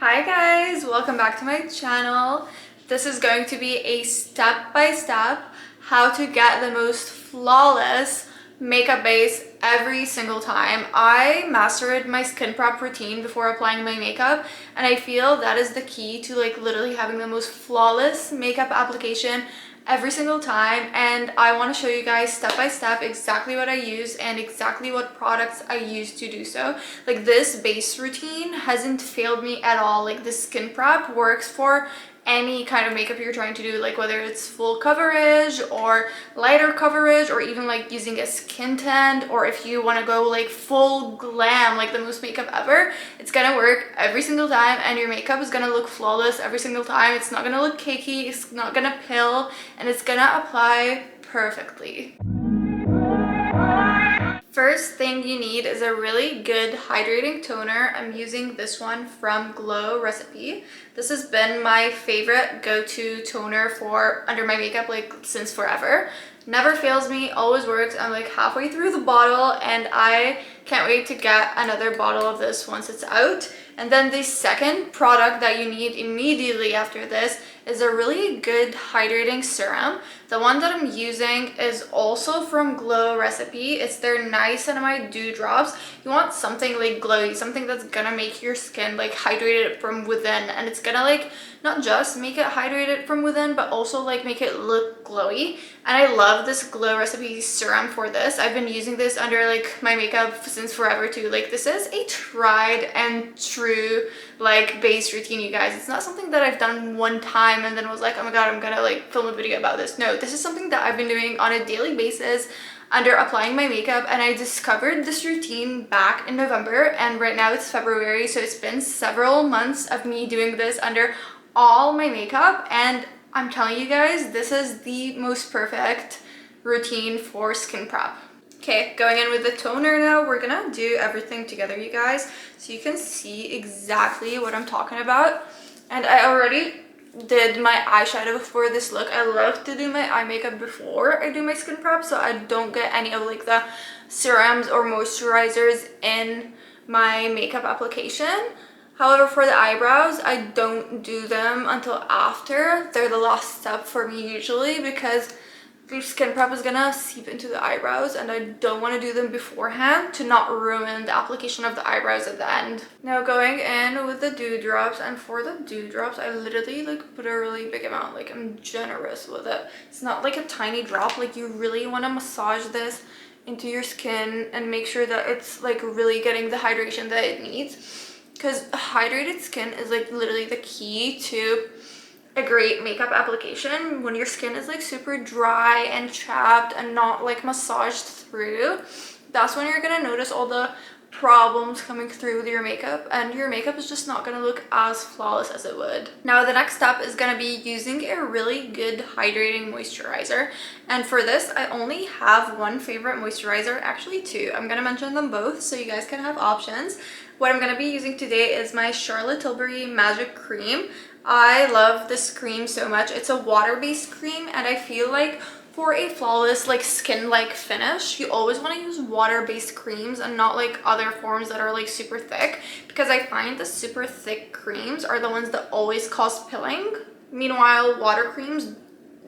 Hi guys, welcome back to my channel. This is going to be a step-by-step how to get the most flawless makeup base every single time. I mastered my skin prep routine before applying my makeup, and I feel that is the key to literally having the most flawless makeup application every single time. And I want to show you guys step by step exactly what I use and exactly what products I use to do so. This base routine hasn't failed me at all. This skin prep works for any kind of makeup you're trying to do, whether it's full coverage or lighter coverage, or even using a skin tint, or if you want to go full glam, the most makeup ever. It's gonna work every single time, and your makeup is gonna look flawless every single time. It's not gonna look cakey, it's not gonna pill, and it's gonna apply perfectly. First thing you need is a really good hydrating toner. I'm using this one from Glow Recipe. This has been my favorite go-to toner for under my makeup since forever. Never fails me, always works. I'm halfway through the bottle and I can't wait to get another bottle of this once it's out. And then the second product that you need immediately after this is a really good hydrating serum. The one that I'm using is also from Glow Recipe. It's their Niacinamide Dewdrops. You want something glowy, something that's gonna make your skin hydrated from within, and it's gonna not just make it hydrated from within, but also make it look glowy. And I love this Glow Recipe serum for this. I've been using this under my makeup since forever too. This is a tried and true base routine, you guys. It's not something that I've done one time and then was oh my god, I'm gonna film a video about this. No, this is something that I've been doing on a daily basis under applying my makeup, and I discovered this routine back in November, and right now it's February, so it's been several months of me doing this under all my makeup, and I'm telling you guys, this is the most perfect routine for skin prep. Okay, going in with the toner now. We're gonna do everything together, you guys, so you can see exactly what I'm talking about. And I already did my eyeshadow for this look. I love to do my eye makeup before I do my skin prep, so I don't get any of the serums or moisturizers in my makeup application. However, for the eyebrows, I don't do them until after. They're the last step for me usually, because the skin prep is gonna seep into the eyebrows and I don't want to do them beforehand to not ruin the application of the eyebrows at the end. Now going in with the dewdrops, and for the dewdrops I literally put a really big amount. I'm generous with it. It's not a tiny drop. You really want to massage this into your skin and make sure that it's really getting the hydration that it needs, because hydrated skin is literally the key to a great makeup application. When your skin is super dry and chapped and not massaged through, that's when you're gonna notice all the problems coming through with your makeup, and your makeup is just not gonna look as flawless as it would. Now the next step is gonna be using a really good hydrating moisturizer, and for this I only have one favorite moisturizer, actually two. I'm gonna mention them both so you guys can have options. What I'm gonna be using today is my Charlotte Tilbury Magic Cream. I love this cream so much. It's a water-based cream, and I feel for a flawless skin-like finish, you always want to use water-based creams and not other forms that are super thick, because I find the super thick creams are the ones that always cause pilling. Meanwhile, water creams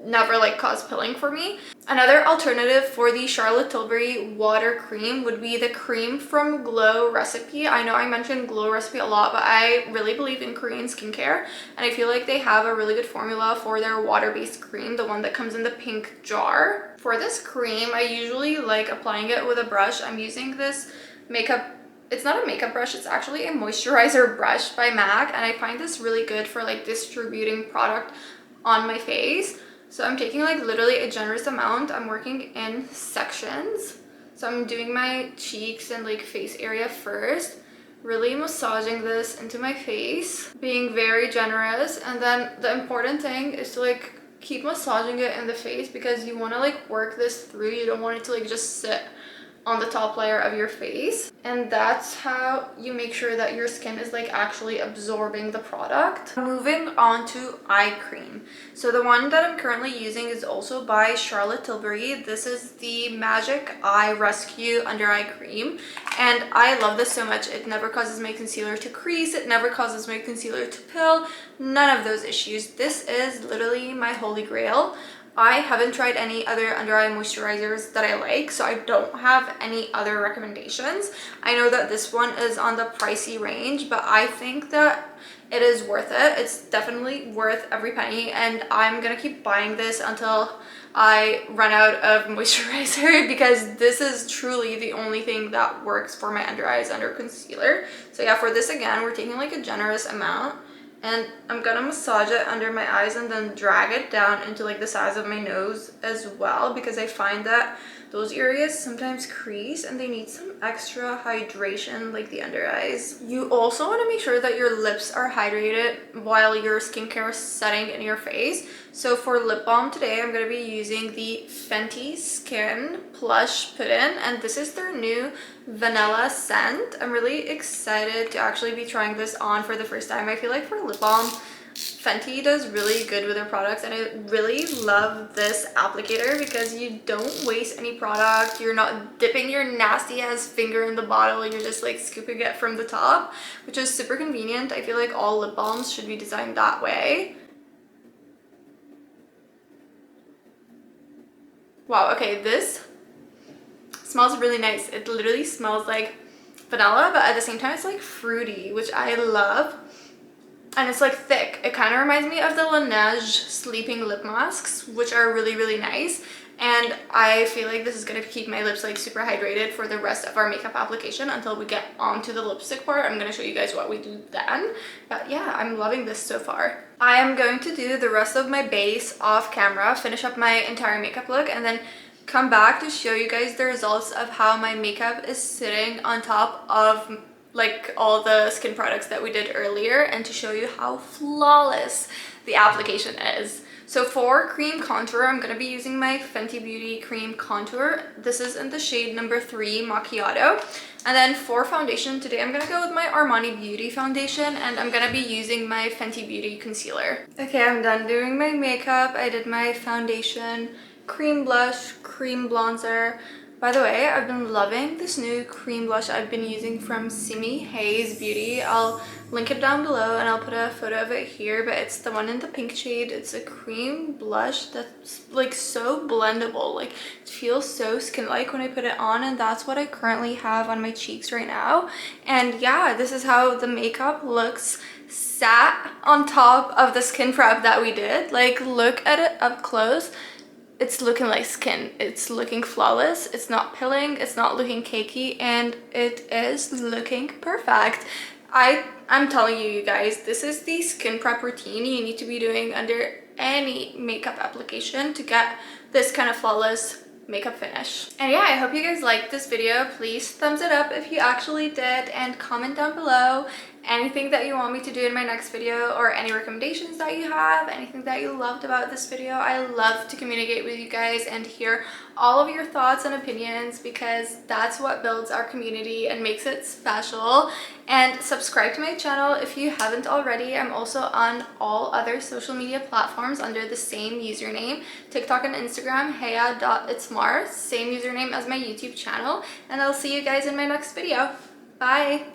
never cause pilling for me. Another alternative for the Charlotte Tilbury water cream would be the cream from Glow Recipe. I know I mentioned Glow Recipe a lot, but I really believe in Korean skincare, and I feel they have a really good formula for their water-based cream, the one that comes in the pink jar. For this cream, I usually applying it with a brush. I'm using this makeup, it's not a makeup brush, it's actually a moisturizer brush by MAC, and I find this really good for distributing product on my face. So I'm taking literally a generous amount. I'm working in sections. So I'm doing my cheeks and face area first, really massaging this into my face, being very generous. And then the important thing is to keep massaging it in the face, because you want to work this through. You don't want it to just sit on the top layer of your face, and that's how you make sure that your skin is like actually absorbing the product. Moving on to eye cream. So the one that I'm currently using is also by Charlotte Tilbury. This is the Magic Eye Rescue Under Eye Cream, and I love this so much. It never causes my concealer to crease, it never causes my concealer to pill, none of those issues. This is literally my holy grail. I haven't tried any other under eye moisturizers that I like, so I don't have any other recommendations. I know that this one is on the pricey range, but I think that it is worth it. It's definitely worth every penny, and I'm gonna keep buying this until I run out of moisturizer because this is truly the only thing that works for my under eyes under concealer. So yeah, for this again, we're taking like a generous amount, and I'm gonna massage it under my eyes and then drag it down into like the sides of my nose as well, because I find that those areas sometimes crease and they need some extra hydration, like the under eyes. You also want to make sure that your lips are hydrated while your skincare is setting in your face. So for lip balm today, I'm going to be using the Fenty Skin Plush Put-In, and this is their new vanilla scent. I'm really excited to actually be trying this on for the first time. I feel like for lip balm, Fenty does really good with their products, and I really love this applicator because you don't waste any product. You're not dipping your nasty ass finger in the bottle, you're just like scooping it from the top, which is super convenient. I feel like all lip balms should be designed that way. Wow, okay, this smells really nice. It literally smells like vanilla, but at the same time it's like fruity, which I love. And it's like thick. It kind of reminds me of the Laneige sleeping lip masks, which are really, really nice. And I feel like this is going to keep my lips like super hydrated for the rest of our makeup application until we get onto the lipstick part. I'm going to show you guys what we do then. But yeah, I'm loving this so far. I am going to do the rest of my base off camera, finish up my entire makeup look, and then come back to show you guys the results of how my makeup is sitting on top of like all the skin products that we did earlier, and to show you how flawless the application is. So for cream contour, I'm going to be using my Fenty Beauty Cream Contour. This is in the shade number 3 Macchiato. And then for foundation today, I'm going to go with my Armani Beauty foundation, and I'm going to be using my Fenty Beauty concealer. Okay, I'm done doing my makeup. I did my foundation, cream blush, cream bronzer. By the way, I've been loving this new cream blush I've been using from Simi Hayes Beauty. I'll link it down below and I'll put a photo of it here, but it's the one in the pink shade. It's a cream blush that's like so blendable. Like it feels so skin-like when I put it on, and that's what I currently have on my cheeks right now. And yeah, this is how the makeup looks sat on top of the skin prep that we did. Like look at it up close. It's looking like skin. It's looking flawless. It's not pilling. It's not looking cakey, and it is looking perfect. I'm telling you guys, this is the skin prep routine you need to be doing under any makeup application to get this kind of flawless makeup finish. And yeah, I hope you guys liked this video. Please thumbs it up if you actually did, and comment down below anything that you want me to do in my next video, or any recommendations that you have, anything that you loved about this video. I love to communicate with you guys and hear all of your thoughts and opinions, because that's what builds our community and makes it special. And subscribe to my channel if you haven't already. I'm also on all other social media platforms under the same username, TikTok and Instagram, heya.itsmars, same username as my YouTube channel. And I'll see you guys in my next video. Bye!